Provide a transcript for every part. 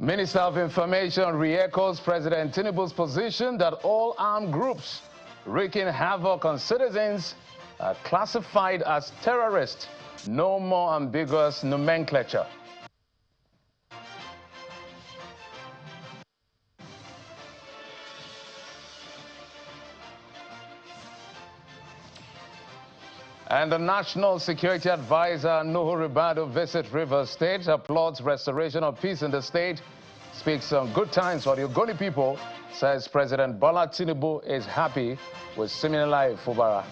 Minister of Information re-echoes President Tinubu's position that all armed groups wreaking havoc on citizens are classified as terrorists. No more ambiguous nomenclature. And the National Security Advisor, Nuhu Ribadu, visits Rivers State, applauds restoration of peace in the state, speaks on good times for the Ogoni people, says President Bola Tinubu is happy with Siminalayi Fubara.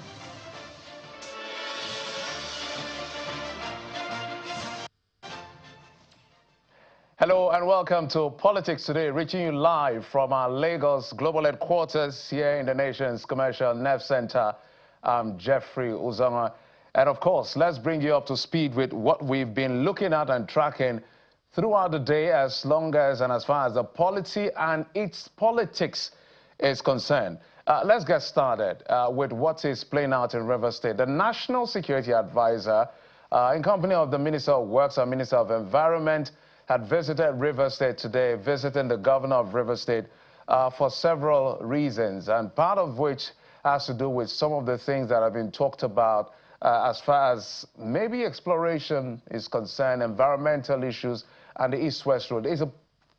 Hello and welcome to Politics Today, reaching you live from our Lagos Global Headquarters here in the nation's commercial nerve center. I'm Jeffrey Uzama. And of course, let's bring you up to speed with what we've been looking at and tracking throughout the day as far as the polity and its politics is concerned. Let's get started with what is playing out in Rivers State. The National Security Advisor, in company of the Minister of Works and Minister of Environment, had visited Rivers State today, visiting the governor of Rivers State for several reasons, and part of which has to do with some of the things that have been talked about as far as maybe exploration is concerned, environmental issues, and the East-West Road. It's a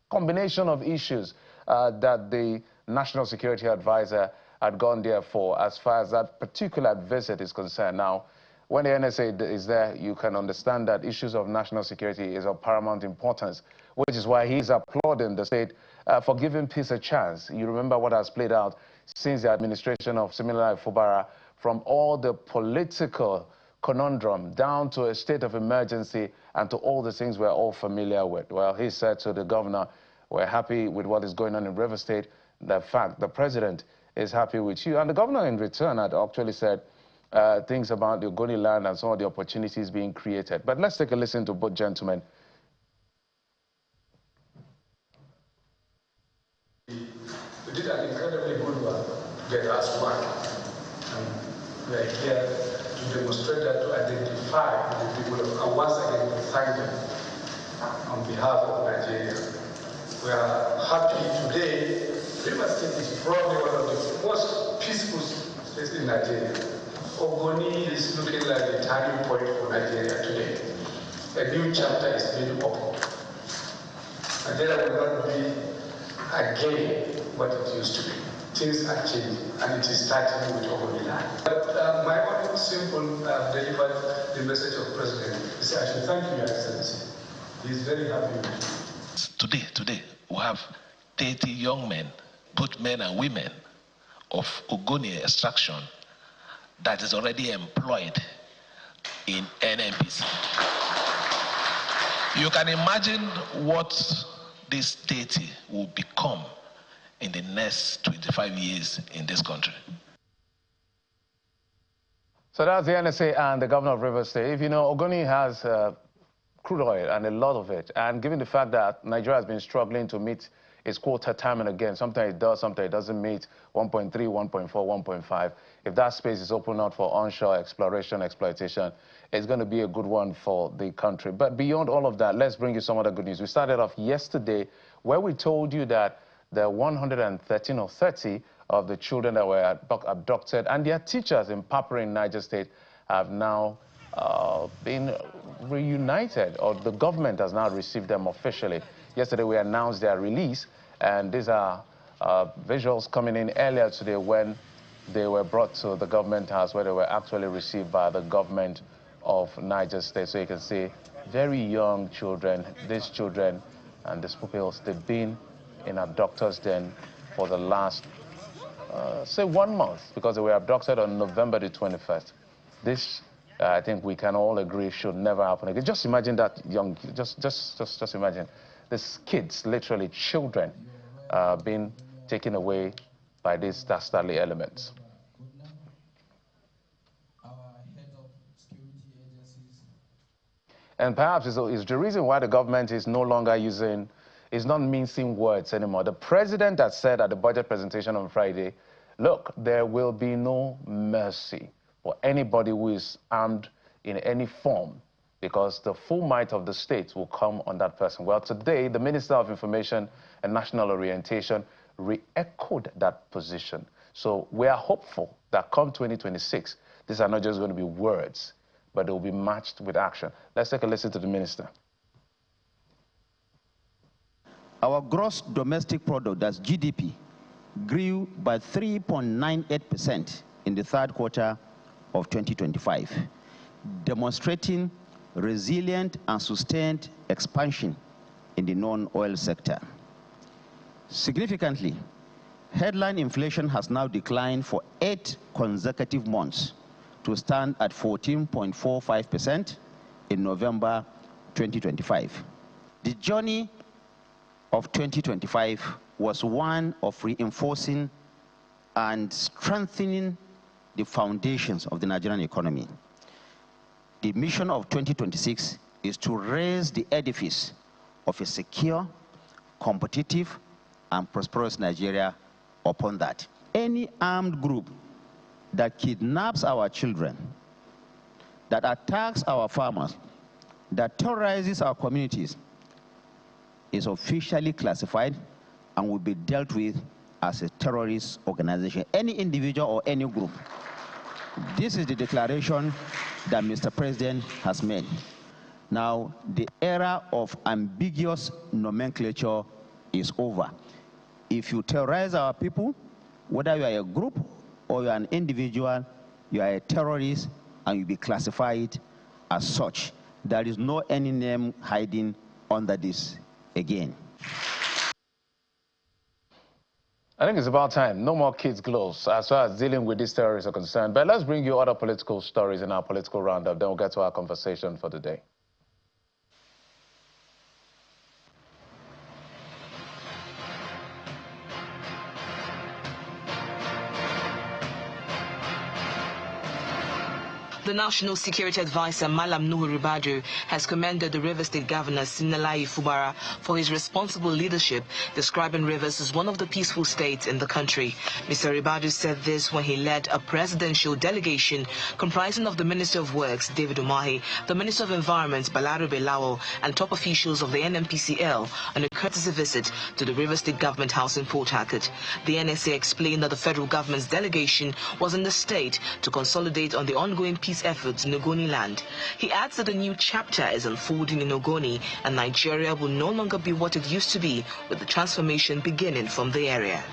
combination of issues that the National Security Advisor had gone there for as far as that particular visit is concerned. Now, when the NSA is there, you can understand that issues of national security is of paramount importance, which is why he's applauding the state for giving peace a chance. You remember what has played out since the administration of Siminalayi Fubara, from all the political conundrum down to a state of emergency and to all the things we're all familiar with. Well, he said to the governor, we're happy with what is going on in River State. The fact the president is happy with you. And the governor in return had actually said things about the Ogoni land and some of the opportunities being created. But let's take a listen to both gentlemen. You did an incredibly good one to get us one. And we are here to demonstrate that, to identify the people and once again to thank them on behalf of Nigeria. We are happy today. Rivers State is probably one of the most peaceful states in Nigeria. Ogoni is looking like a turning point for Nigeria today. A new chapter is being opened. Nigeria will not be again what it used to be. Things are changing, and it is starting with Ogoni land. But my own simple delivered the message of President is I should thank you, Your Excellency. He is very happy with you. Today, we have 30 young men, both men and women, of Ogoni extraction that is already employed in NNPC. You can imagine what this 30 will become in the next 25 years in this country. So that's the NSA and the governor of Rivers State. If you know, Ogoni has crude oil and a lot of it. And given the fact that Nigeria has been struggling to meet its quota time and again, sometimes it does, sometimes it doesn't meet 1.3, 1.4, 1.5. If that space is open up for onshore exploration, exploitation, it's going to be a good one for the country. But beyond all of that, let's bring you some other good news. We started off yesterday where we told you that the 113 or 30 of the children that were abducted and their teachers in Papere in Niger State have now been reunited, or the government has now received them officially. Yesterday we announced their release, and these are visuals coming in earlier today when they were brought to the government house where they were actually received by the government of Niger State. So you can see very young children, these children and these pupils, they've been in abductors den for the last, say 1 month, because they were abducted on November the 21st. This, I think we can all agree, should never happen again. Just imagine that young, just imagine these kids, literally children, being taken away by these dastardly elements. And perhaps it's the reason why the government is no longer using, is not mincing words anymore. The president has said at the budget presentation on Friday, look, there will be no mercy for anybody who is armed in any form because the full might of the state will come on that person. Well, today, the Minister of Information and National Orientation re-echoed that position. So we are hopeful that come 2026, these are not just going to be words, but they will be matched with action. Let's take a listen to the minister. Our gross domestic product, that's GDP, grew by 3.98% in the third quarter of 2025, demonstrating resilient and sustained expansion in the non-oil sector. Significantly, headline inflation has now declined for 8 consecutive months to stand at 14.45% in November 2025. The journey of 2025 was one of reinforcing and strengthening the foundations of the Nigerian economy. The mission of 2026 is to raise the edifice of a secure, competitive, and prosperous Nigeria upon that. Any armed group that kidnaps our children, that attacks our farmers, that terrorizes our communities, is officially classified and will be dealt with as a terrorist organization, any individual or any group. This is the declaration that Mr. President has made. Now, the era of ambiguous nomenclature is over. If you terrorize our people, whether you are a group or you are an individual, you are a terrorist and you'll be classified as such. There is no any name hiding under this again. I think it's about time. No more kids' gloves as far as dealing with these terrorists are concerned. But let's bring you other political stories in our political roundup. Then we'll get to our conversation for the day. The National Security Advisor, Malam Nuhu Ribadu, has commended the Rivers State Governor, Siminalayi Fubara, for his responsible leadership, describing Rivers as one of the peaceful states in the country. Mr. Ribadu said this when he led a presidential delegation comprising of the Minister of Works, David Umahi, the Minister of Environment, Balarabe Lawal, and top officials of the NNPCL on a courtesy visit to the Rivers State Government House in Port Harcourt. The NSA explained that the federal government's delegation was in the state to consolidate on the ongoing peace efforts in Ogoni land. He adds that a new chapter is unfolding in Ogoni and Nigeria will no longer be what it used to be, with the transformation beginning from the area.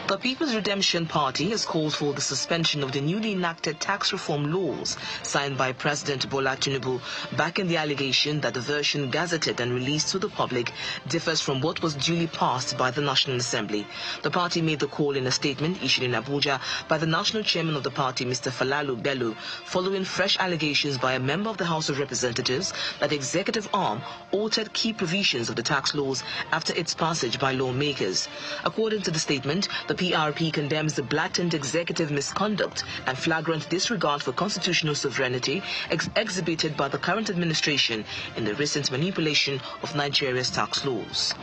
The People's Redemption Party has called for the suspension of the newly enacted tax reform laws signed by President Bola Tinubu, backing the allegation that the version gazetted and released to the public differs from what was duly passed by the National Assembly. The party made the call in a statement issued in Abuja by the national chairman of the party, Mr. Falalu Bello, following fresh allegations by a member of the House of Representatives that the executive arm altered key provisions of the tax laws after its passage by lawmakers. According to the statement, the PRP condemns the blatant executive misconduct and flagrant disregard for constitutional sovereignty exhibited by the current administration in the recent manipulation of Nigeria's tax laws.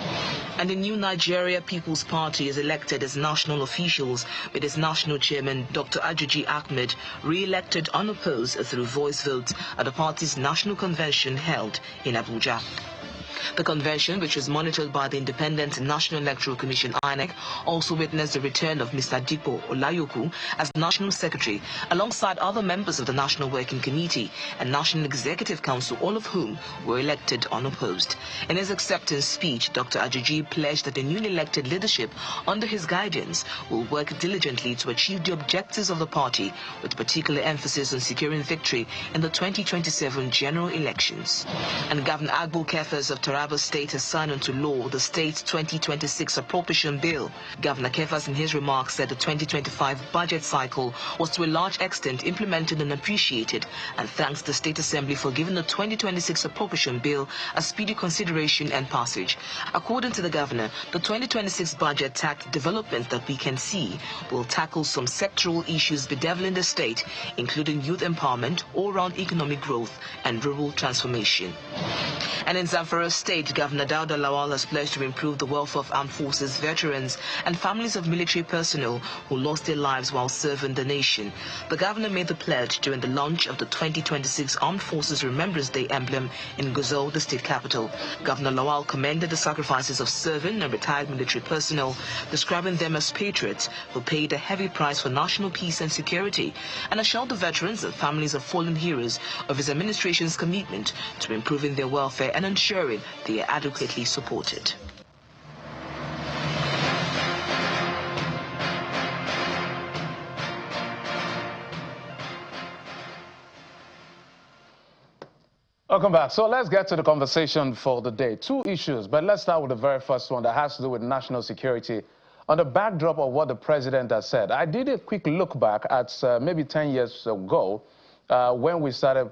And the new Nigeria People's Party is elected as national officials, with its national chairman, Dr. Ajuji Ahmed, re-elected unopposed through voice votes at the party's national convention held in Abuja. The convention, which was monitored by the Independent National Electoral Commission (INEC), also witnessed the return of Mr. Dipo Olayoku as National Secretary, alongside other members of the National Working Committee and National Executive Council, all of whom were elected unopposed. In his acceptance speech, Dr. Ajuji pledged that the newly elected leadership, under his guidance, will work diligently to achieve the objectives of the party, with particular emphasis on securing victory in the 2027 general elections. And Governor Agbo Kefas of Taraba State has signed into law the state's 2026 appropriation bill. Governor Kefas, in his remarks, said the 2025 budget cycle was to a large extent implemented and appreciated, and thanks the State Assembly for giving the 2026 appropriation bill a speedy consideration and passage. According to the governor, the 2026 budget tacked developments that we can see will tackle some sectoral issues bedeviling the state, including youth empowerment, all-round economic growth, and rural transformation. And in Zamfara State, Governor Dauda Lawal has pledged to improve the welfare of armed forces veterans and families of military personnel who lost their lives while serving the nation. The governor made the pledge during the launch of the 2026 Armed Forces Remembrance Day emblem in Gusau, the state capital. Governor Lawal commended the sacrifices of serving and retired military personnel, describing them as patriots who paid a heavy price for national peace and security, and assured the veterans and families of fallen heroes of his administration's commitment to improving their welfare and ensuring they are adequately supported. Welcome back. So let's get to the conversation for the day. Two issues, but let's start with the very first one that has to do with national security. On the backdrop of what the president has said, I did a quick look back at maybe 10 years ago when we started,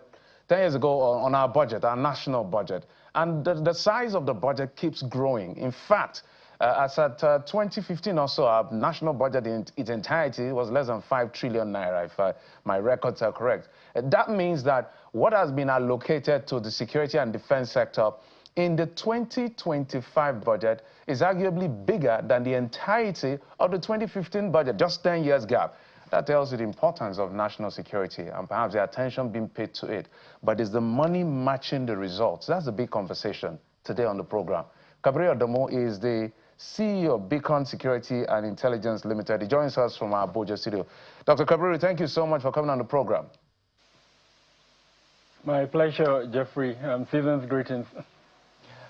10 years ago on our budget, our national budget. And the size of the budget keeps growing. In fact, as at 2015 or so, our national budget in its entirety was less than 5 trillion naira, if my records are correct. That means that what has been allocated to the security and defense sector in the 2025 budget is arguably bigger than the entirety of the 2015 budget, just 10 years gap. That tells you the importance of national security and perhaps the attention being paid to it. But is the money matching the results? That's the big conversation today on the program. Kabri Odomo is the CEO of Beacon Security and Intelligence Limited. He joins us from our Abuja studio. Dr. Kabri, thank you so much for coming on the program. My pleasure, Jeffrey. Season's greetings.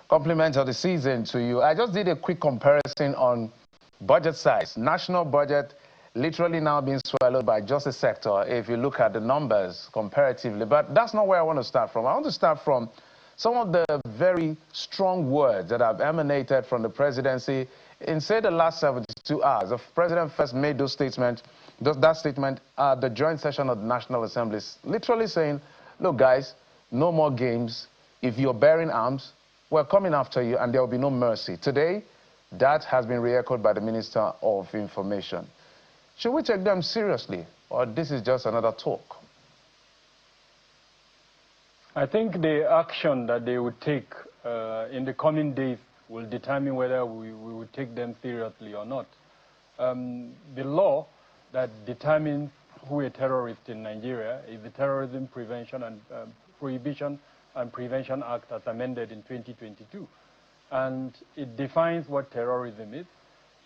Compliments of the season to you. I just did a quick comparison on budget size. National budget literally now being swallowed by just a sector if you look at the numbers comparatively. But that's not where I want to start from. I want to start from some of the very strong words that have emanated from the presidency in, say, the last 72 hours. The president first made that statement at the joint session of the National Assembly, literally saying, look, guys, no more games. If you're bearing arms, we're coming after you, and there will be no mercy. Today, that has been re-echoed by the Minister of Information. Should we take them seriously, or this is just another talk? I think the action that they would take in the coming days will determine whether we would take them seriously or not. The law that determines who a terrorist in Nigeria is the Terrorism Prevention and Prohibition and Prevention Act as amended in 2022. And it defines what terrorism is.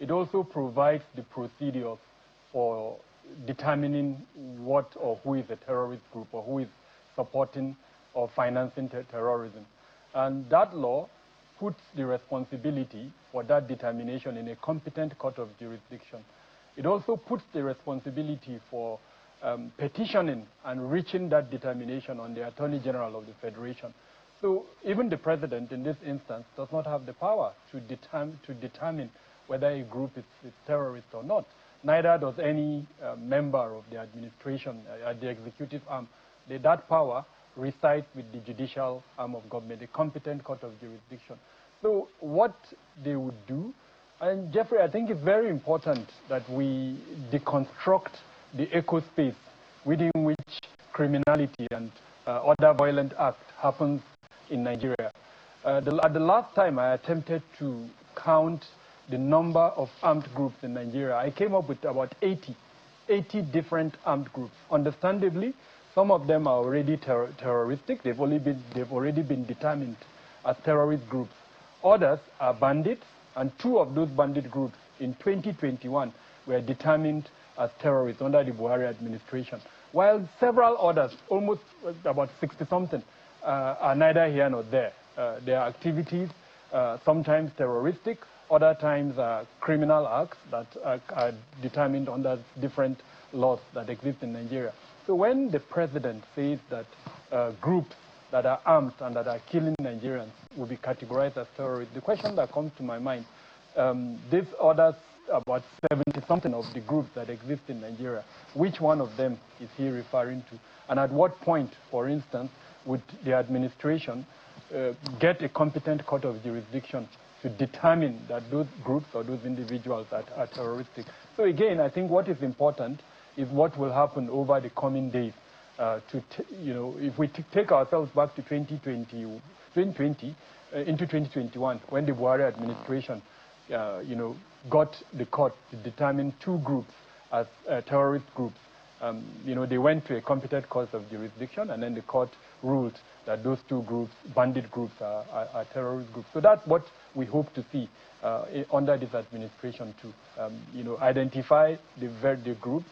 It also provides the procedures for determining what or who is a terrorist group or who is supporting or financing terrorism. And that law puts the responsibility for that determination in a competent court of jurisdiction. It also puts the responsibility for petitioning and reaching that determination on the Attorney General of the Federation. So even the president in this instance does not have the power to determine whether a group is terrorist or not. Neither does any member of the administration, the executive arm. That power resides with the judicial arm of government, the competent court of jurisdiction. So what they would do, and Jeffrey, I think it's very important that we deconstruct the eco-space within which criminality and other violent acts happens in Nigeria. At the last time I attempted to count the number of armed groups in Nigeria, I came up with about 80 different armed groups. Understandably, some of them are already terroristic. They've already been determined as terrorist groups. Others are bandits, and 2 of those bandit groups in 2021 were determined as terrorists under the Buhari administration, while several others, almost about 60-something, are neither here nor there. Their activities, sometimes terroristic, other times criminal acts that are determined under different laws that exist in Nigeria. So when the president says that groups that are armed and that are killing Nigerians will be categorized as terrorists, the question that comes to my mind, these others, about 70-something of the groups that exist in Nigeria, which one of them is he referring to? And at what point, for instance, would the administration get a competent court of jurisdiction to determine that those groups or those individuals that are terroristic? So again, I think what is important is what will happen over the coming days. if we take ourselves back to 2020, into 2021, when the Buhari administration, got the court to determine two groups as terrorist groups. They went to a competent court of jurisdiction, and then the court ruled that those two groups, bandit groups, are terrorist groups. So that's what we hope to see under this administration to, identify the groups,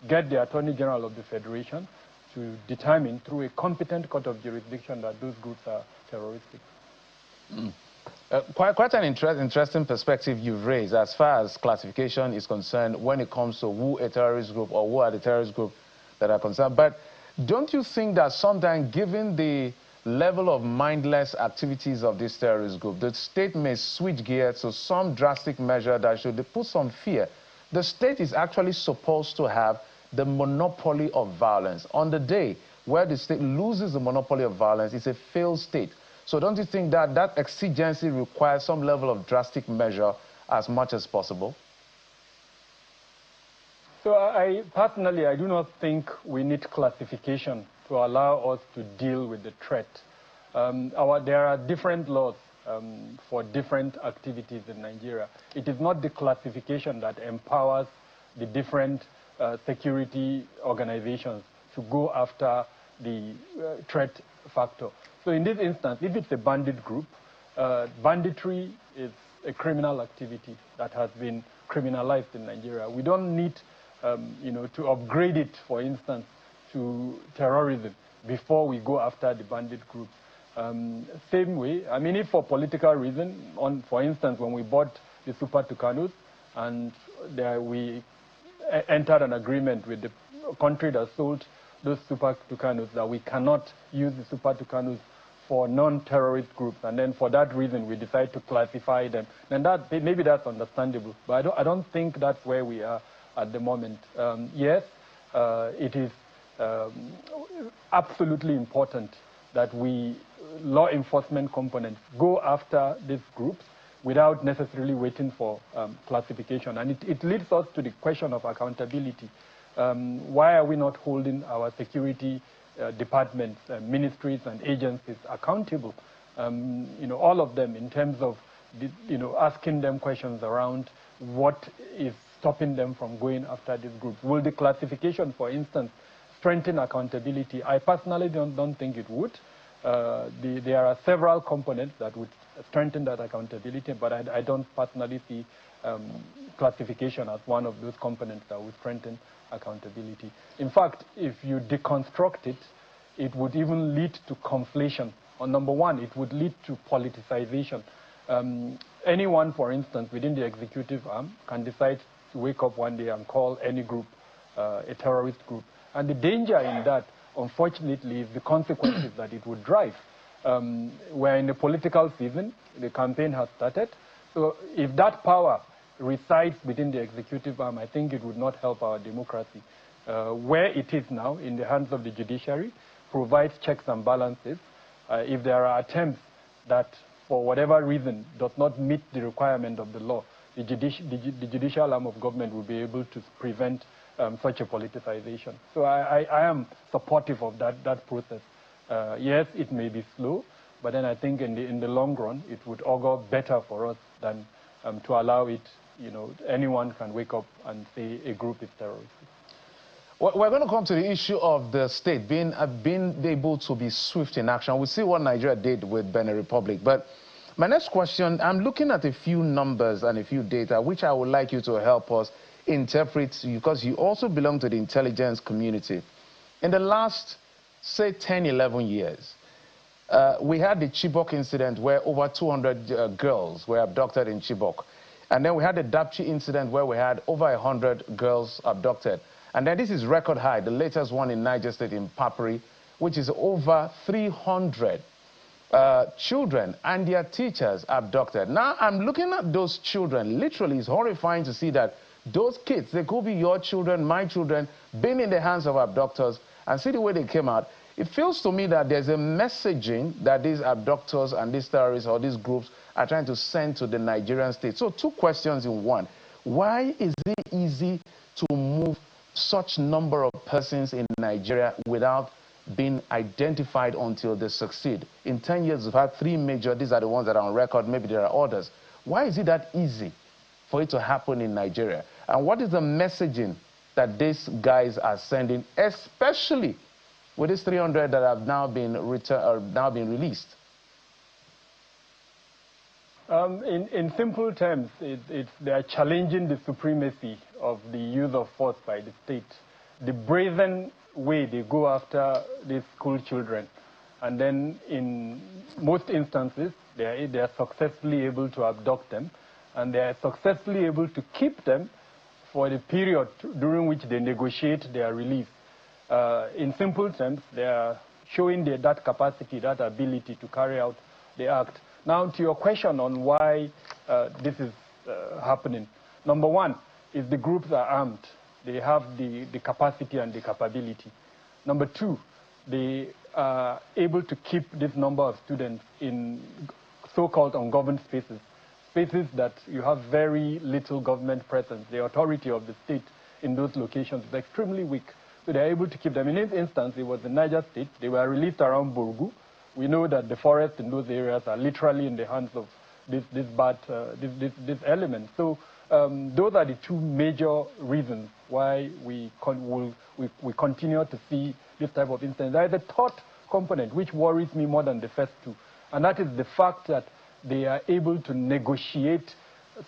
get the Attorney General of the Federation to determine through a competent court of jurisdiction that those groups are terroristic. Quite an interesting perspective you've raised as far as classification is concerned when it comes to who a terrorist group or who are the terrorist group that are concerned. But don't you think that sometimes, given the level of mindless activities of this terrorist group, the state may switch gears to some drastic measure that should put some fear? The state is actually supposed to have the monopoly of violence. On the day where the state loses the monopoly of violence, it's a failed state. So don't you think that that exigency requires some level of drastic measure as much as possible? So I personally do not think we need classification to allow us to deal with the threat. There are different laws for different activities in Nigeria. It is not the classification that empowers the different security organizations to go after the threat factor. So in this instance, if it's a bandit group, banditry is a criminal activity that has been criminalized in Nigeria. We don't need, to upgrade it, for instance, to terrorism before we go after the bandit group. Same way, I mean, if for political reason, for instance, when we bought the Super Tucanos and we entered an agreement with the country that sold those Super Tucanos that we cannot use the Super Tucanos for non-terrorist groups, and then for that reason we decide to classify them, then maybe that's understandable. But I don't think that's where we are at the moment. Yes, it is absolutely important that law enforcement components go after these groups without necessarily waiting for classification. And it leads us to the question of accountability. Why are we not holding our security departments, ministries and agencies accountable? All of them, in terms of asking them questions around what is stopping them from going after these groups. Will the classification, for instance, strengthen accountability? I personally don't think it would. There are several components that would strengthen that accountability, but I don't personally see classification as one of those components that would strengthen accountability. In fact, if you deconstruct it, it would even lead to conflation. Number one, it would lead to politicization. Anyone, for instance, within the executive arm can decide to wake up one day and call any group a terrorist group. And the danger in that, unfortunately, is the consequences that it would drive. We're in the political season, the campaign has started. So if that power resides within the executive arm, I think it would not help our democracy. Where it is now, in the hands of the judiciary, provides checks and balances. If there are attempts that, for whatever reason, does not meet the requirement of the law, the judicial arm of government will be able to prevent such a politicization. So I am supportive of that process. Yes, it may be slow, but then I think in the long run, it would augur better for us than to allow it, anyone can wake up and say a group is terrorist. We're going to come to the issue of the state being able to be swift in action. We'll see what Nigeria did with Benin Republic. But my next question, I'm looking at a few numbers and a few data, which I would like you to help us interpret, because you also belong to the intelligence community. In the last, say, 10, 11 years, we had the Chibok incident where over 200 girls were abducted in Chibok. And then we had the Dapchi incident where we had over 100 girls abducted. And then this is record high, the latest one in Niger State in Papri, which is over 300 children and their teachers abducted. Now, I'm looking at those children. Literally, it's horrifying to see that those kids, they could be your children, my children, being in the hands of abductors, and see the way they came out. It feels to me that there's a messaging that these abductors and these terrorists or these groups are trying to send to the Nigerian state. So two questions in one. Why is it easy to move such number of persons in Nigeria without being identified until they succeed? In 10 years, we've had 3 major, these are the ones that are on record, maybe there are others. Why is it that easy for it to happen in Nigeria? And what is the messaging that these guys are sending, especially with these 300 that have now been released? In simple terms, they are challenging the supremacy of the use of force by the state. The brazen way they go after these school children. And then in most instances, they are successfully able to abduct them. And they are successfully able to keep them for the period during which they negotiate their release. In simple terms, they are showing that capacity, that ability to carry out the act. Now, to your question on why this is happening. Number one is the groups are armed. They have the capacity and the capability. Number two, they are able to keep this number of students in so-called ungoverned spaces, spaces that you have very little government presence. The authority of the state in those locations is extremely weak. So they're able to keep them. In this instance, it was the Niger State. They were released around Borgu. We know that the forests in those areas are literally in the hands of this element. So those are the 2 major reasons why we continue to see this type of incident. There is a third component which worries me more than the first 2, and that is the fact that they are able to negotiate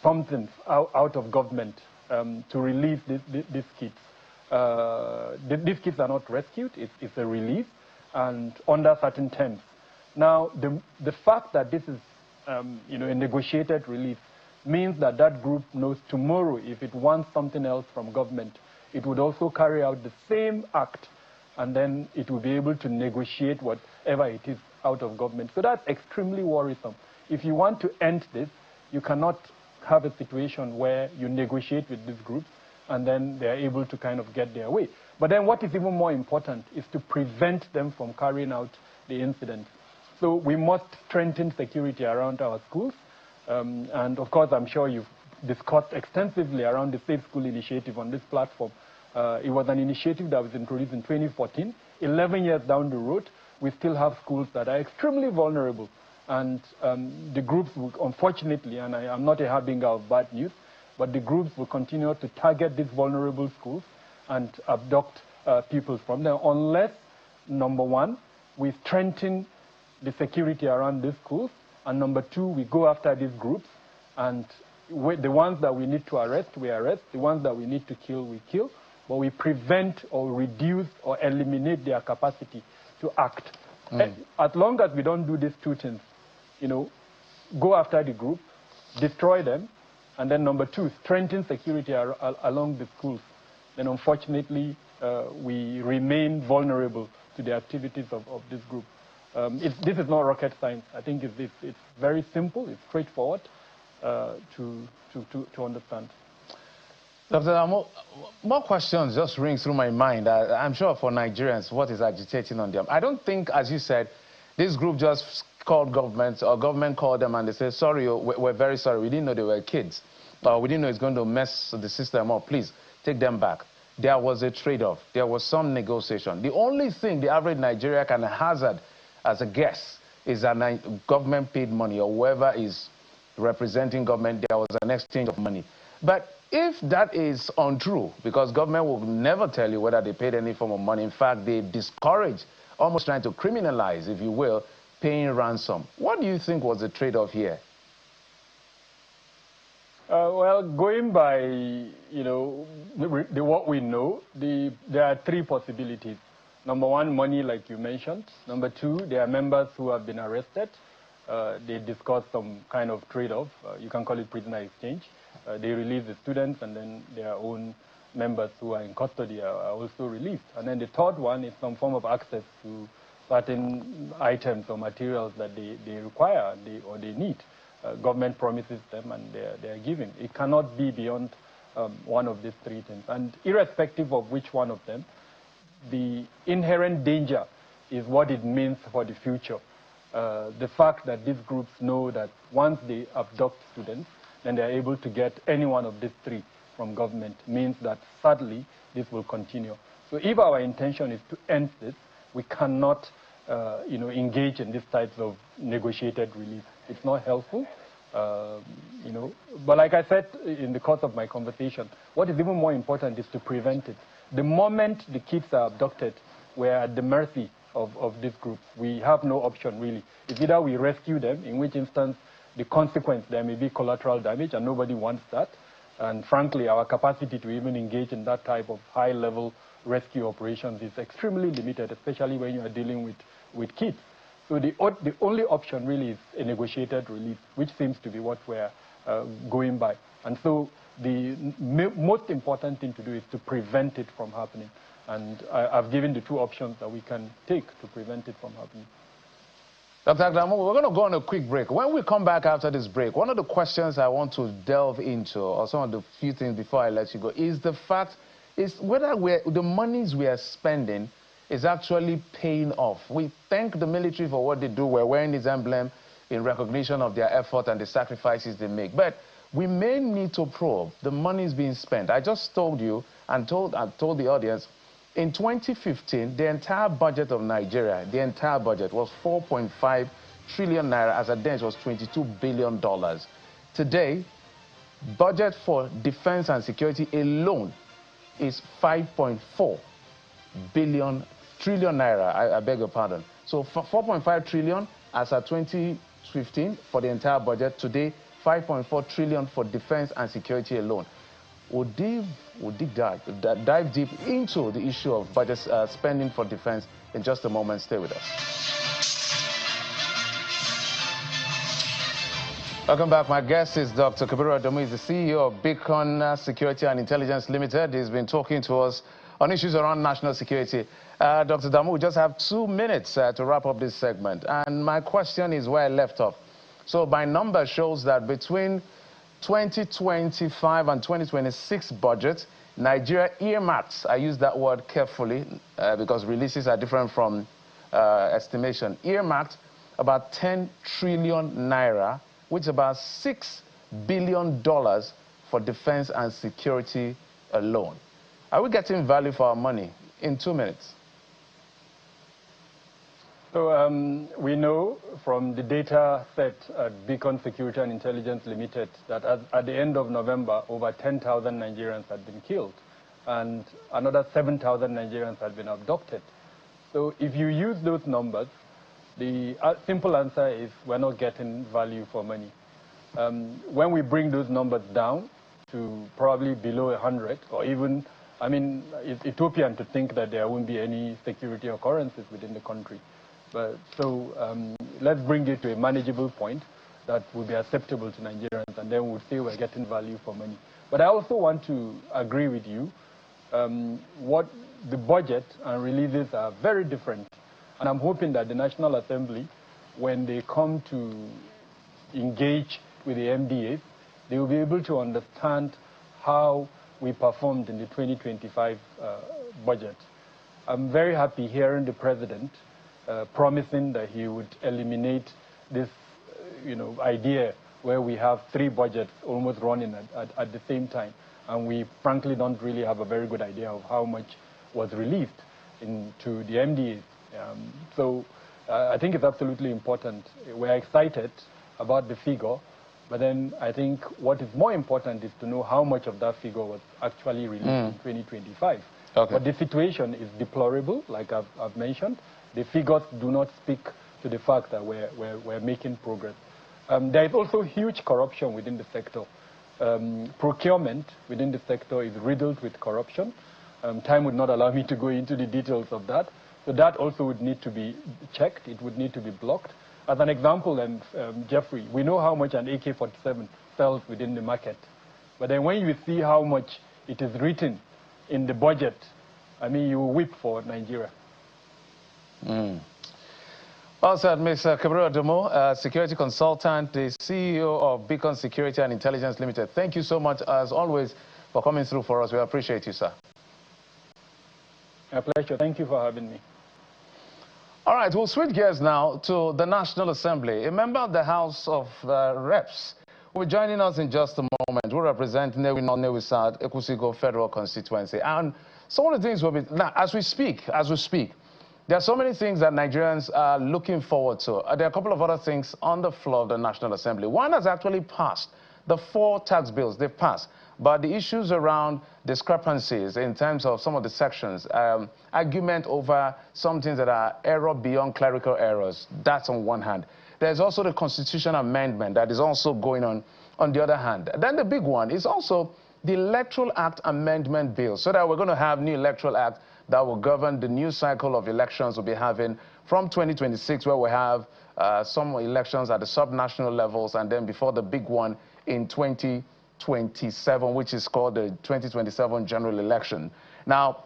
something out of government to release these kids. These kids are not rescued, it's a release, and under certain terms. Now, the fact that this is a negotiated release means that that group knows tomorrow if it wants something else from government, it would also carry out the same act, and then it will be able to negotiate whatever it is out of government. So that's extremely worrisome. If you want to end this, you cannot have a situation where you negotiate with these groups and then they're able to kind of get their way. But then what is even more important is to prevent them from carrying out the incident. So we must strengthen security around our schools. And of course, I'm sure you've discussed extensively around the Safe School Initiative on this platform. It was an initiative that was introduced in 2014. 11 years down the road, we still have schools that are extremely vulnerable. And the groups will, unfortunately, and I'm not a harbinger of bad news, but the groups will continue to target these vulnerable schools and abduct people from them unless, number one, we strengthen the security around these schools, and number two, we go after these groups, and the ones that we need to arrest, we arrest, the ones that we need to kill, we kill, but we prevent or reduce or eliminate their capacity to act. As long as we don't do these 2 things, go after the group, destroy them, and then number two, strengthen security along the schools, then unfortunately we remain vulnerable to the activities of this group. This is not rocket science. I think it's very simple, it's straightforward to understand. Dr. More questions just ring through my mind. I'm sure for Nigerians, what is agitating on them? I don't think, as you said, this group just called government, or government called them and they said, sorry, we're very sorry, we didn't know they were kids. We didn't know it's going to mess the system up. Please, take them back. There was a trade-off. There was some negotiation. The only thing the average Nigerian can hazard as a guess is that government paid money, or whoever is representing government, there was an exchange of money. But if that is untrue, because government will never tell you whether they paid any form of money, in fact, they discourage, almost trying to criminalize, if you will, paying ransom. What do you think was the trade-off here? Well, going by, what we know, there are 3 possibilities. Number one, money, like you mentioned. Number two, there are members who have been arrested. They discussed some kind of trade-off. You can call it prisoner exchange. They release the students, and then their own members who are in custody are also released. And then the third one is some form of access to certain items or materials that they require or they need. Government promises them, and they are giving. It cannot be beyond one of these 3 things. And irrespective of which one of them, the inherent danger is what it means for the future. The fact that these groups know that once they abduct students, then they're able to get any one of these 3. from government means that sadly this will continue. So if our intention is to end this, we cannot engage in these types of negotiated relief. It's not helpful. But like I said in the course of my conversation, what is even more important is to prevent it. The moment the kids are abducted, we're at the mercy of this group. We have no option, really. It's either we rescue them, in which instance the consequence, there may be collateral damage, and nobody wants that. And frankly, our capacity to even engage in that type of high-level rescue operations is extremely limited, especially when you are dealing with kids. So the only option really is a negotiated release, which seems to be what we're going by. And so the most important thing to do is to prevent it from happening. And I've given the two options that we can take to prevent it from happening. Dr. Agdamu, we're going to go on a quick break. When we come back after this break, one of the questions I want to delve into, or some of the few things before I let you go, is the fact is whether the monies we are spending is actually paying off. We thank the military for what they do. We're wearing this emblem in recognition of their effort and the sacrifices they make. But we may need to probe the money is being spent. I just told you and told the audience, in 2015, the entire budget of Nigeria, the entire budget was 4.5 trillion naira. As at then, it was $22 billion. Today, budget for defense and security alone is 5.4 trillion naira. I beg your pardon. So 4.5 trillion as at 2015 for the entire budget. Today, 5.4 trillion for defense and security alone. We'll dive deep into the issue of budget spending for defense in just a moment. Stay with us. Welcome back. My guest is Dr. Kabiru Adamu. He's the CEO of Beacon Security and Intelligence Limited. He's been talking to us on issues around national security. Dr. Adamu, we just have 2 minutes to wrap up this segment. And my question is where I left off. So my number shows that between 2025 and 2026 budget, Nigeria earmarks, I use that word carefully because releases are different from estimation, earmarked about 10 trillion naira, which is about $6 billion for defense and security alone. Are we getting value for our money? In 2 minutes. So we know from the data set at Beacon Security and Intelligence Limited that at the end of November, over 10,000 Nigerians had been killed and another 7,000 Nigerians had been abducted. So if you use those numbers, the simple answer is we're not getting value for money. When we bring those numbers down to probably below 100 or even, I mean, it's utopian to think that there won't be any security occurrences within the country. But so let's bring it to a manageable point that will be acceptable to Nigerians, and then we'll say we're getting value for money. But I also want to agree with you. What the budget and releases are very different, and I'm hoping that the National Assembly, when they come to engage with the MDAs, they will be able to understand how we performed in the 2025 budget. I'm very happy hearing the President promising that he would eliminate this, idea where we have 3 budgets almost running at the same time, and we frankly don't really have a very good idea of how much was released into the MDAs. So I think it's absolutely important. We're excited about the figure, but then I think what is more important is to know how much of that figure was actually released in 2025. Okay. But the situation is deplorable, like I've mentioned. The figures do not speak to the fact that we're making progress. There is also huge corruption within the sector. Procurement within the sector is riddled with corruption. Time would not allow me to go into the details of that. So that also would need to be checked. It would need to be blocked. As an example, Jeffrey, we know how much an AK-47 sells within the market. But then when you see how much it is written in the budget, I mean, you weep for Nigeria. Well said, Mr. Kabiru Adamu, security consultant, the CEO of Beacon Security and Intelligence Limited. Thank you so much, as always, for coming through for us. We appreciate you, sir. A pleasure. Thank you for having me. All right, we'll switch gears now to the National Assembly. A member of the House of Reps will be joining us in just a moment. We represent Newi South, Ekusigo Federal Constituency. And some of the things will be, now, as we speak, there are so many things that Nigerians are looking forward to. There are a couple of other things on the floor of the National Assembly. One has actually passed. The 4 tax bills, they've passed. But the issues around discrepancies in terms of some of the sections, argument over some things that are error beyond clerical errors, that's on one hand. There's also the constitutional amendment that is also going on the other hand. Then the big one is also the Electoral Act Amendment Bill, so that we're going to have new Electoral Act that will govern the new cycle of elections we'll be having from 2026, where we have some elections at the subnational levels, and then before the big one in 2027, which is called the 2027 general election. Now,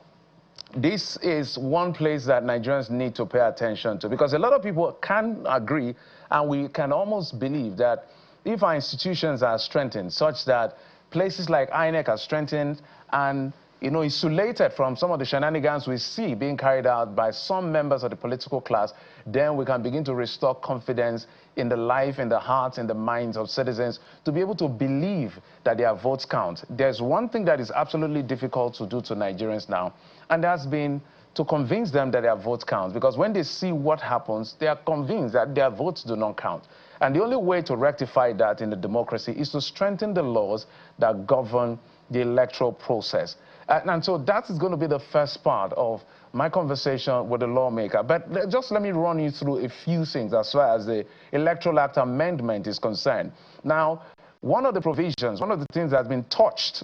this is one place that Nigerians need to pay attention to, because a lot of people can agree, and we can almost believe that if our institutions are strengthened, such that places like INEC are strengthened and insulated from some of the shenanigans we see being carried out by some members of the political class, then we can begin to restore confidence in the life, in the hearts, in the minds of citizens to be able to believe that their votes count. There's one thing that is absolutely difficult to do to Nigerians now, and that's been to convince them that their votes count, because when they see what happens, they are convinced that their votes do not count. And the only way to rectify that in the democracy is to strengthen the laws that govern the electoral process. And so that is going to be the first part of my conversation with the lawmaker. But just let me run you through a few things as far as the Electoral Act Amendment is concerned. Now, one of the provisions, one of the things that has been touched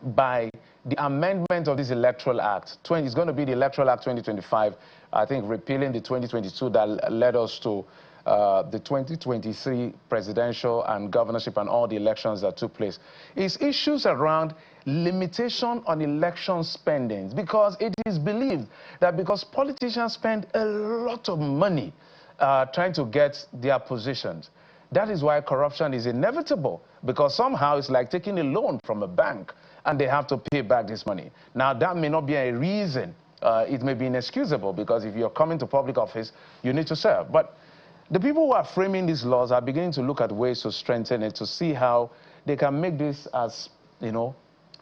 by the amendment of this Electoral Act, is going to be the Electoral Act 2025, I think repealing the 2022 that led us to the 2023 presidential and governorship and all the elections that took place, is issues around limitation on election spending, because it is believed that because politicians spend a lot of money trying to get their positions, that is why corruption is inevitable, because somehow it's like taking a loan from a bank and they have to pay back this money. Now, that may not be a reason. It may be inexcusable, because if you're coming to public office, you need to serve. But the people who are framing these laws are beginning to look at ways to strengthen it, to see how they can make this as,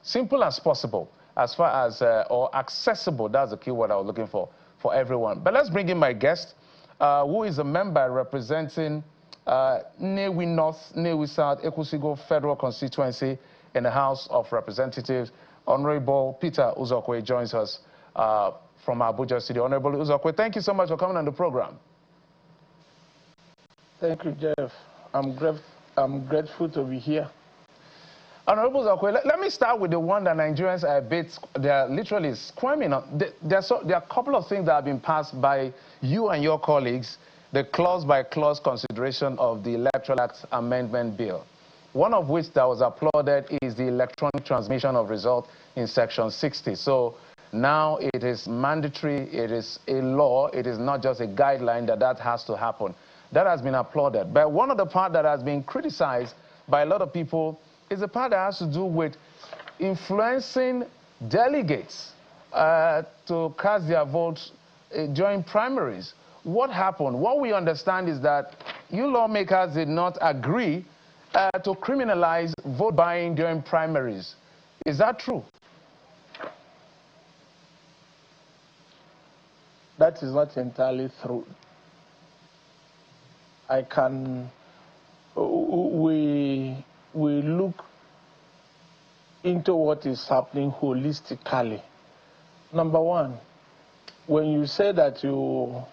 simple as possible, as far as, or accessible, that's the key word I was looking for everyone. But let's bring in my guest, who is a member representing Newi North, Newi South, Ekusigo Federal Constituency in the House of Representatives. Honorable Peter Uzokwe joins us from Abuja City. Honorable Uzokwe, thank you so much for coming on the program. Thank you, Jeff. I'm grateful to be here. Honorable Uzokwe, let me start with the one that Nigerians are a bit, they're literally squirming on. There are a couple of things that have been passed by you and your colleagues, the clause-by-clause consideration of the Electoral Act Amendment Bill. One of which that was applauded is the electronic transmission of results in Section 60. So now it is mandatory, it is a law, it is not just a guideline that has to happen. That has been applauded. But one of the parts that has been criticized by a lot of people is the part that has to do with influencing delegates to cast their votes during primaries. What happened? What we understand is that you lawmakers did not agree to criminalize vote buying during primaries. Is that true? That is not entirely true. We look into what is happening holistically. Number one, when you say that you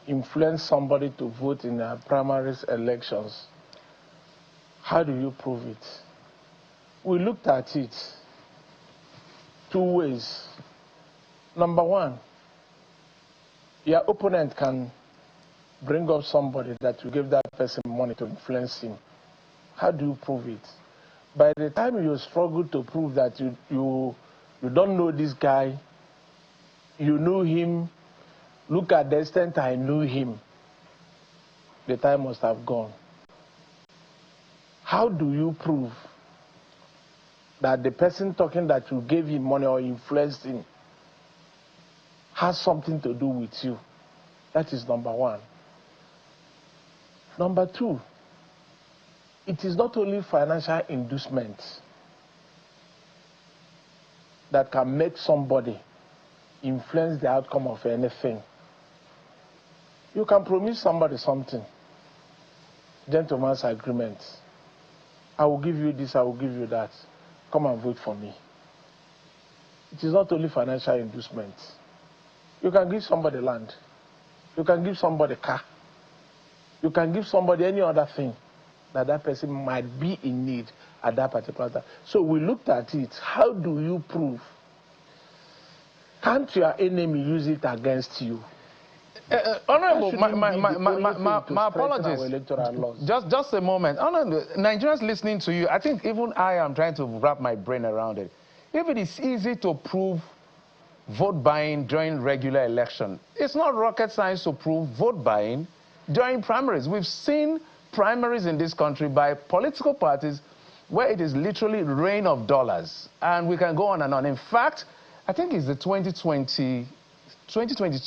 influence somebody to vote in primaries elections, how do you prove it? We looked at it 2 ways. Number one, your opponent can bring up somebody that will give that person money to influence him. How do you prove it? By the time you struggle to prove that you don't know this guy, you knew him, look at the extent I knew him, the time must have gone. How do you prove that the person talking that you gave him money or influenced him has something to do with you? That is number one. Number two, it is not only financial inducement that can make somebody influence the outcome of anything. You can promise somebody something, gentleman's agreement. I will give you this, I will give you that. Come and vote for me. It is not only financial inducement. You can give somebody land. You can give somebody a car. You can give somebody any other thing that that person might be in need at that particular time. So we looked at it. How do you prove? Can't your enemy use it against you? Honorable, my apologies. Just a moment. Honorable, Nigerians listening to you, I think even I am trying to wrap my brain around it. If it is easy to prove vote buying during regular election, it's not rocket science to prove vote buying during primaries. We've seen primaries in this country by political parties where it is literally rain of dollars. And we can go on and on. In fact, I think it's the 2022,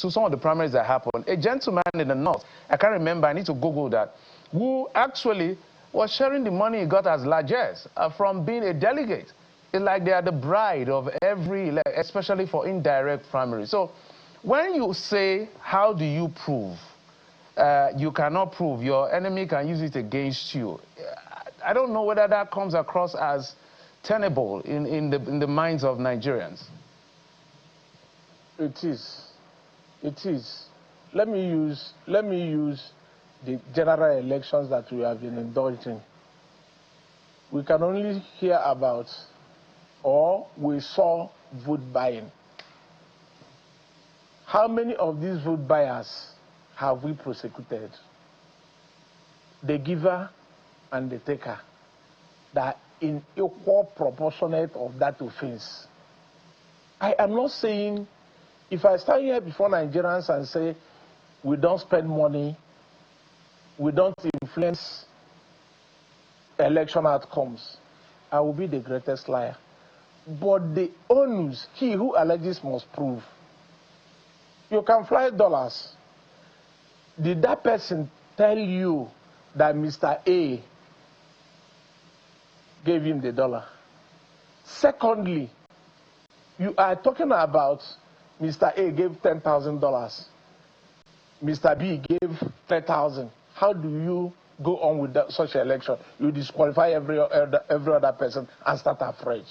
some of the primaries that happened. A gentleman in the north, I can't remember, I need to Google that, who actually was sharing the money he got as largesse from being a delegate. It's like they are the bride of every, especially for indirect primaries. So when you say, how do you prove? You cannot prove. Your enemy can use it against you. I don't know whether that comes across as tenable in the minds of Nigerians. It is. It is. Let me use the general elections that we have been indulging. We can only hear about, or we saw vote buying. How many of these vote buyers have we prosecuted? The giver and the taker, that in equal proportionate of that offense. I am not saying, if I stand here before Nigerians and say, we don't spend money, we don't influence election outcomes, I will be the greatest liar. But the onus, he who alleges must prove. You can fly dollars. Did that person tell you that Mr. A gave him the dollar? Secondly, you are talking about Mr. A gave $10,000. Mr. B gave 10,000. How do you go on with that, such an election? You disqualify every other person and start afresh.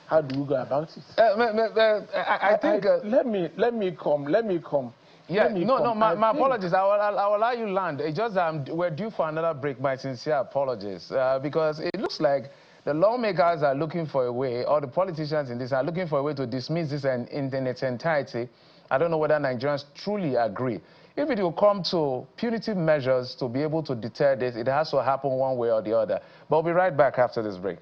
How do you go about it? I think... let me come. Yeah, no, my apologies. I will allow you land. It's just we're due for another break. My sincere apologies. Because it looks like the lawmakers are looking for a way, or the politicians in this are looking for a way to dismiss this in its entirety. I don't know whether Nigerians truly agree. If it will come to punitive measures to be able to deter this, it has to happen one way or the other. But we'll be right back after this break.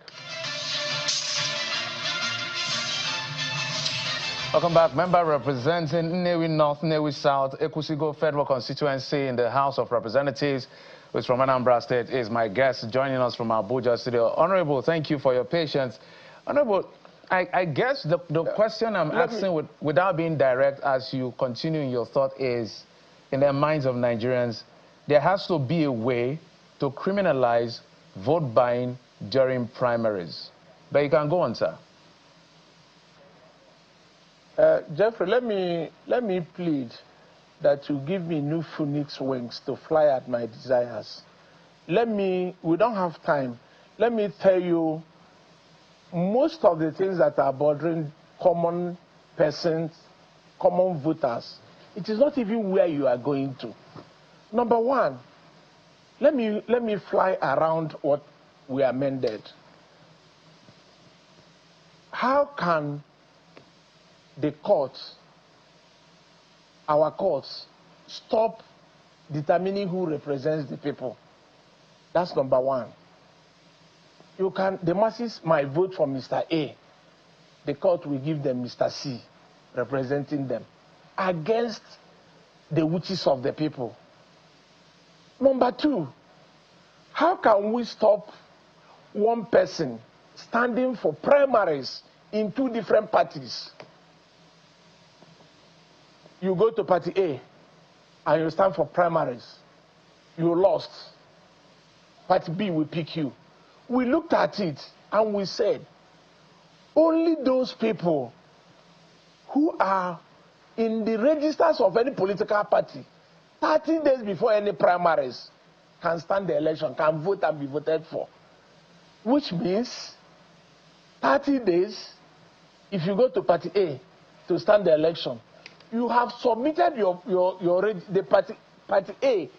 Welcome back. Member representing Nnewi North, Nnewi South, Ekusigo Federal Constituency in the House of Representatives, who's from Anambra State, is my guest, joining us from Abuja studio. Honorable, thank you for your patience. Honorable, I guess the question I'm asking without being direct, as you continue in your thought, is, in the minds of Nigerians, there has to be a way to criminalize vote buying during primaries. But you can go on, sir. Jeffrey, let me plead that you give me new phoenix wings to fly at my desires. We don't have time. Let me tell you, most of the things that are bothering common persons, common voters, it is not even where you are going to. Number one, let me fly around what we amended. How can the courts, our courts, stop determining who represents the people? That's number one. The masses might vote for Mr. A. The court will give them Mr. C, representing them, against the wishes of the people. Number two, how can we stop one person standing for primaries in two different parties? You go to party A and you stand for primaries. You lost. Party B will pick you. We looked at it and we said, only those people who are in the registers of any political party 30 days before any primaries can stand the election, can vote and be voted for. Which means 30 days, if you go to Party A to stand the election, you have submitted Party A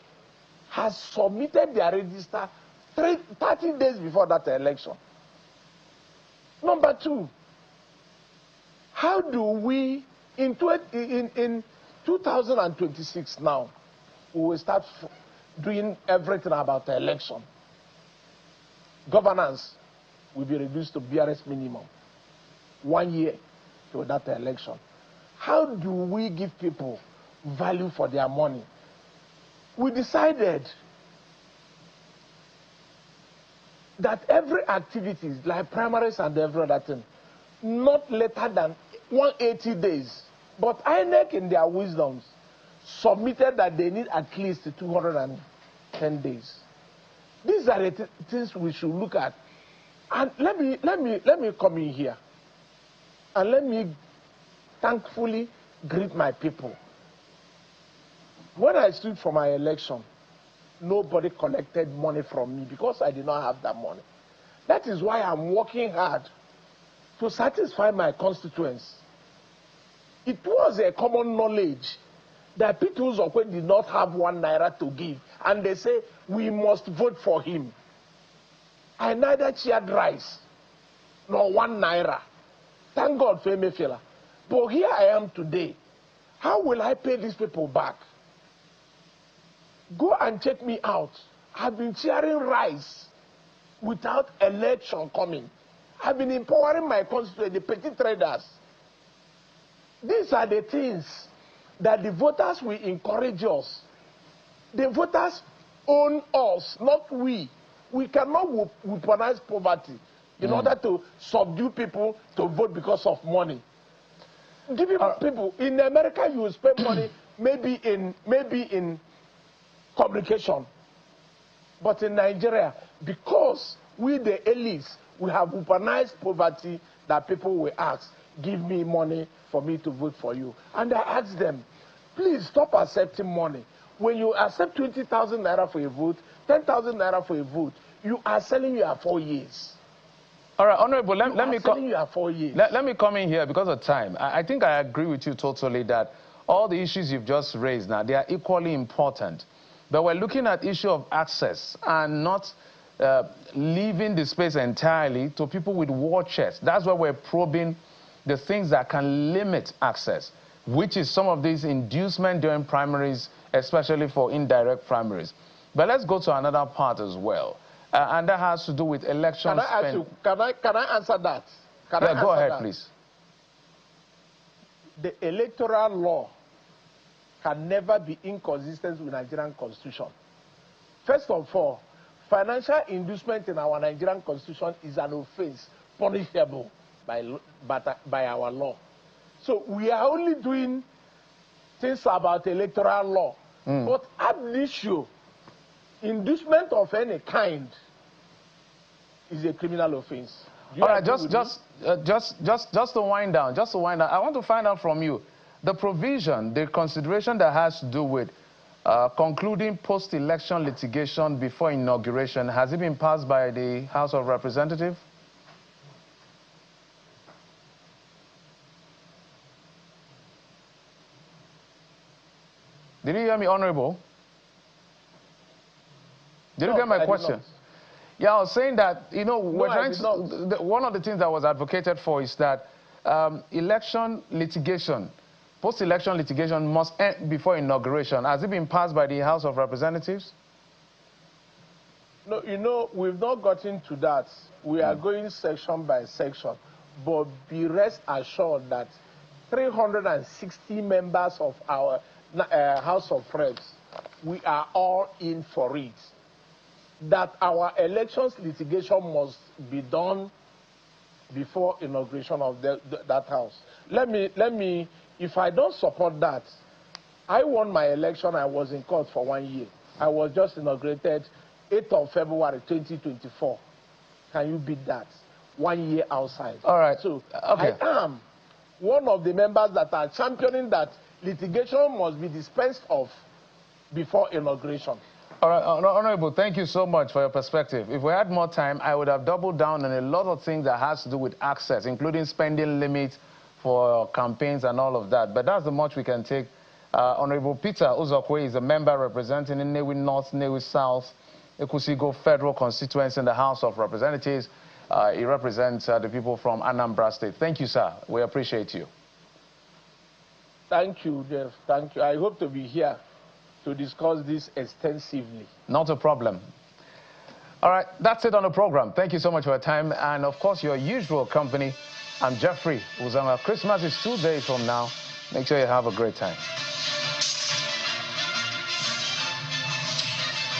has submitted their register 30 days before that election. Number two, how do we, in 2026 now, we will start doing everything about the election. Governance will be reduced to BRS minimum. 1 year to that election. How do we give people value for their money? We decided that every activity, like primaries and every other thing, not later than 180 days. But INEC, in their wisdoms, submitted that they need at least 210 days. These are the things we should look at. And let me come in here and let me thankfully greet my people. When I stood for my election, nobody collected money from me because I did not have that money. That is why I'm working hard to satisfy my constituents. It was a common knowledge that Peter Uzokwe did not have 1 naira to give, and they say we must vote for him. I neither cheered rice nor 1 naira. Thank God for Emefiela. But here I am today. How will I pay these people back? Go and check me out. I've been cheering rice without election coming. I've been empowering my constituents, the petty traders. These are the things that the voters will encourage us. The voters own us, not we. We cannot weaponize poverty in order to subdue people to vote because of money. Giving people in America, you will spend money maybe in communication, but in Nigeria, because we the elites, we have weaponized poverty, that people will ask, give me money for me to vote for you. And I ask them, please stop accepting money. When you accept 20,000 naira for a vote, 10,000 naira for a vote, you are selling your 4 years. All right, Honorable, let me come in here because of time. I think I agree with you totally that all the issues you've just raised now, they are equally important. But we're looking at issue of access and not leaving the space entirely to people with war chests. That's why we're probing the things that can limit access, which is some of these inducement during primaries, especially for indirect primaries. But let's go to another part as well. And that has to do with elections. Can I ask you, can I answer that? Go ahead, please. The electoral law can never be inconsistent with Nigerian constitution. First of all, financial inducement in our Nigerian constitution is an offense punishable by our law. So we are only doing things about electoral law. But ab initio, inducement of any kind is a criminal offense. All right, just to wind down, I want to find out from you the provision, the consideration that has to do with concluding post-election litigation before inauguration. Has it been passed by the House of Representatives? Did you hear me, Honorable? Did you get my question? Yeah, I was saying that, you know, we're trying to, one of the things that was advocated for is that election litigation, post-election litigation must end before inauguration. Has it been passed by the House of Representatives? No, you know, we've not gotten to that. We are going section by section. But be rest assured that 360 members of our House of Reps, we are all in for it. That our elections litigation must be done before inauguration of that house. Let me, if I don't support that, I won my election, I was in court for 1 year. I was just inaugurated 8th of February 2024. Can you beat that? 1 year outside. All right. So okay. I am one of the members that are championing that litigation must be dispensed of before inauguration. All right, Honorable, thank you so much for your perspective. If we had more time, I would have doubled down on a lot of things that has to do with access, including spending limits for campaigns and all of that. But that's the much we can take. Honorable Peter Uzokwe is a member representing Nnewi North, Nnewi South, Ekusigo Federal Constituency in the House of Representatives. He represents the people from Anambra State. Thank you, sir. We appreciate you. Thank you, Jeff. Thank you. I hope to be here to discuss this extensively. Not a problem. All right, that's it on the program. Thank you so much for your time. And, of course, your usual company. I'm Jeffrey Uzanga. Christmas is 2 days from now. Make sure you have a great time.